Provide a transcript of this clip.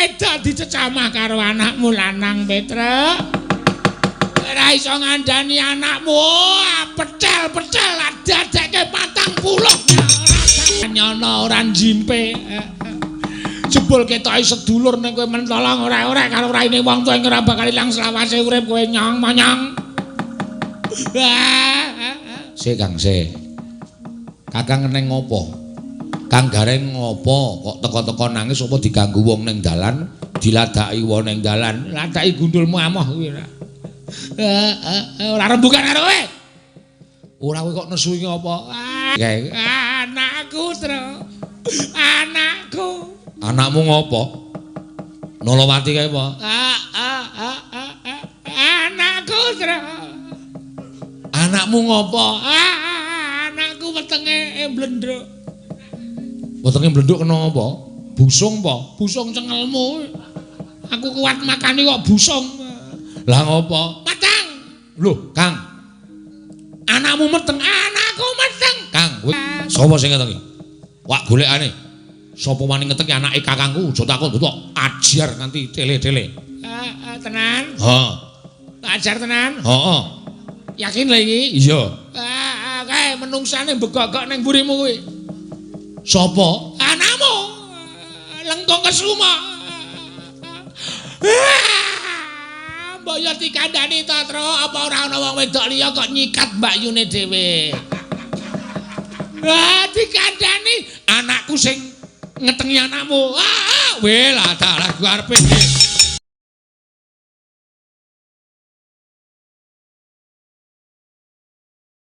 wedok dicecamah karo anakmu lanang Petruk. Ora iso ngandani anakmu, pecel-pecel dadekke 40 nyono ora njimpe. Jebul ketoke sedulur ning kowe mentolong ora karo raine wong tuwa ora bakal ilang selawase urip kowe nyong monyong. Sik Kang, sik. Kakang neng ngopo? Kang Gareng ngopo kok teko-teko nangis apa diganggu wong ning dalan, diladaki wong ning dalan, ladaki gundulmu amoh kuwi ora. Ora rembugan karo kowe. Ora kowe kok nesu iki apa? Anakku, Tru. Anakku. Anakmu ngopo? Nolowati kae apa? Anakku, Tru. Anakmu ngopo? Anakku wetenge blendruk. Wetenge blendruk kena apa? Busung apa? Busung cengelmu. Aku kuat makani kok busung. Lah ngopo? Mateng. Lho, Kang. Anakmu meteng, anakku meteng. Kang, sapa sing ngeteng iki? Wak golekane. Sapa wani ngeteng anake kakangku, aja takon tutuk ajar nganti tele-tele. Tenan? Heeh. Ajar tenan? Heeh. Yakin lho iki? Iya. Kae menungsane begogok ning mburimu kuwi. Sapa? Anakmu. Lengkong kesuma. Mbok yo dikandani to, Tru, apa ora ana wong wedok liya kok nyikat mbakyune dhewe. Dikandani anakku sing ngetengi anakmu. Weh lah dalah ku arepe.